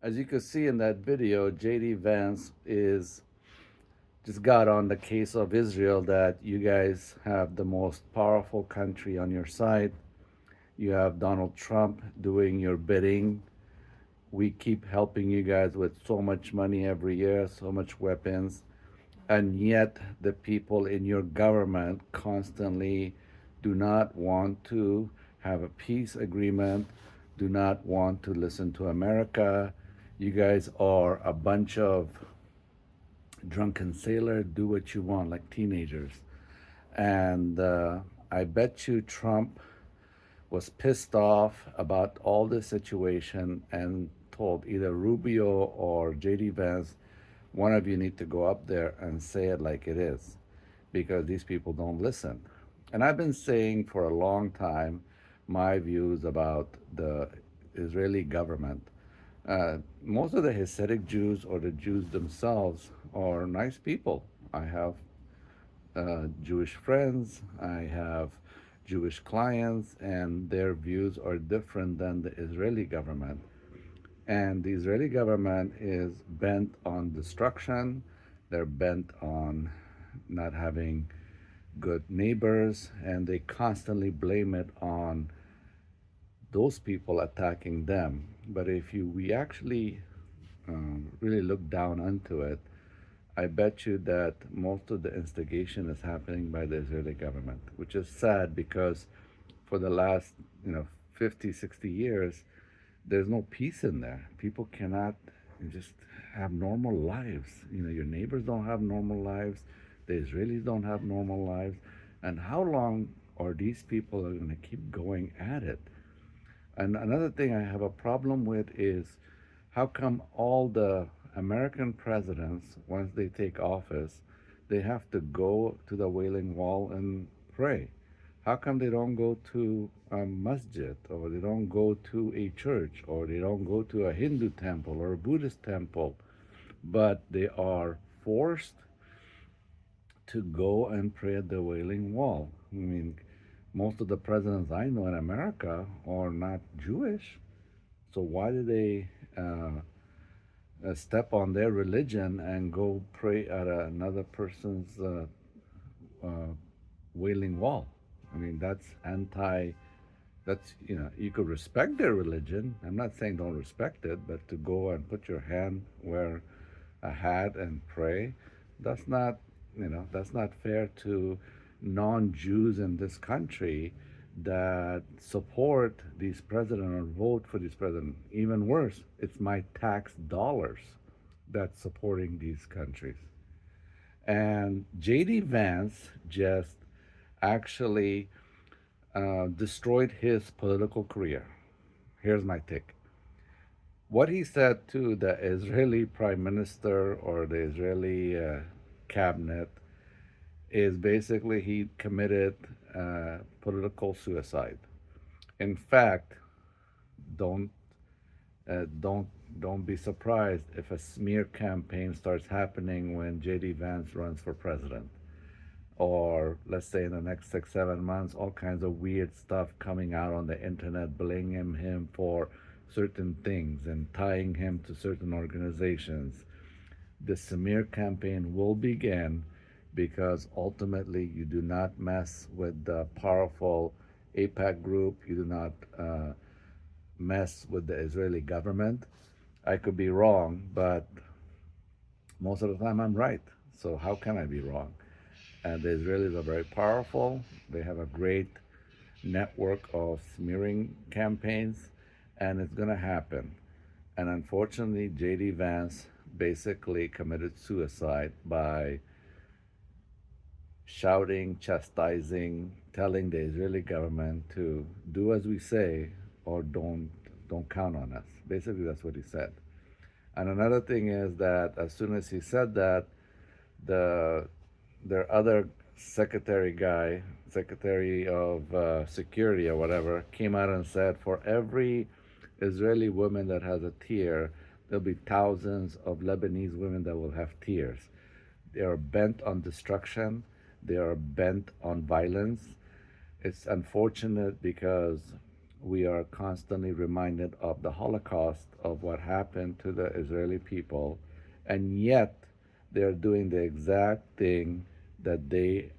As you can see in that video, JD Vance is just got on the case of Israel that you guys have the most powerful country on your side. You have Donald Trump doing your bidding. We keep helping you guys with so much money every year, so much weapons, and yet the people in your government constantly do not want to have a peace agreement, do not want to listen to America. You guys are a bunch of drunken sailor, do what you want, like teenagers. And I bet you Trump was pissed off about all this situation and told either Rubio or JD Vance, one of you need to go up there and say it like it is because these people don't listen. And I've been saying for a long time my views about the Israeli government. Most of the Hasidic Jews or the Jews themselves are nice people. I have Jewish friends, I have Jewish clients, and their views are different than the Israeli government. And the Israeli government is bent on destruction, they're bent on not having good neighbors, and they constantly blame it on those people attacking them. But if we actually really look down onto it, I bet you that most of the instigation is happening by the Israeli government, which is sad because for the last, 50, 60 years, there's no peace in there. People cannot just have normal lives. Your neighbors don't have normal lives. The Israelis don't have normal lives. And how long are these people are going to keep going at it? And another thing I have a problem with is how come all the American presidents, once they take office, they have to go to the Wailing Wall and pray? How come they don't go to a masjid, or they don't go to a church, or they don't go to a Hindu temple or a Buddhist temple, but they are forced to go and pray at the Wailing Wall? I mean, most of the presidents I know in America are not Jewish, so why do they step on their religion and go pray at another person's uh, Wailing Wall? I mean, that's anti. That's you could respect their religion. I'm not saying don't respect it, but to go and put your hand, wear a hat, and pray, that's not that's not fair to non-Jews in this country that support these president or vote for these president. Even worse, it's my tax dollars that's supporting these countries. And JD Vance just actually destroyed his political career. Here's my take. What he said to the Israeli prime minister or the Israeli cabinet is basically he committed political suicide. In fact, don't don't don't be surprised if a smear campaign starts happening when JD Vance runs for president, or let's say in the next 6 7 months, all kinds of weird stuff coming out on the internet, blaming him for certain things and tying him to certain organizations. The smear campaign will begin because ultimately you do not mess with the powerful APAC group. You do not mess with the Israeli government. I could be wrong, but most of the time I'm right. So how can I be wrong? And the Israelis are very powerful. They have a great network of smearing campaigns, and it's going to happen. And unfortunately, JD Vance basically committed suicide by shouting, chastising, telling the Israeli government to do as we say or don't count on us. Basically, that's what he said. And another thing is that as soon as he said that, the their other secretary of security or whatever, came out and said for every Israeli woman that has a tear, there'll be thousands of Lebanese women that will have tears. They are bent on destruction. They are bent on violence. It's unfortunate because we are constantly reminded of the Holocaust, of what happened to the Israeli people, and yet they're doing the exact thing that they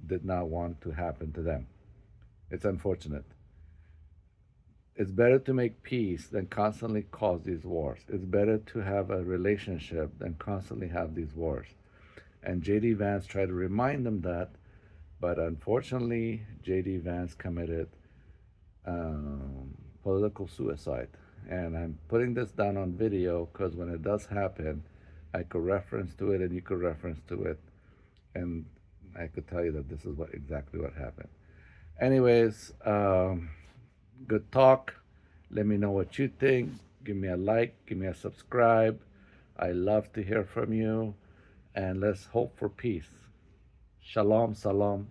did not want to happen to them. It's unfortunate. It's better to make peace than constantly cause these wars. It's better to have a relationship than constantly have these wars. And J.D. Vance tried to remind them that, but unfortunately, J.D. Vance committed political suicide. And I'm putting this down on video because when it does happen, I could reference to it and you could reference to it. And I could tell you that this is exactly what happened. Anyways, good talk. Let me know what you think. Give me a like, give me a subscribe. I love to hear from you. And let's hope for peace. Shalom, salam.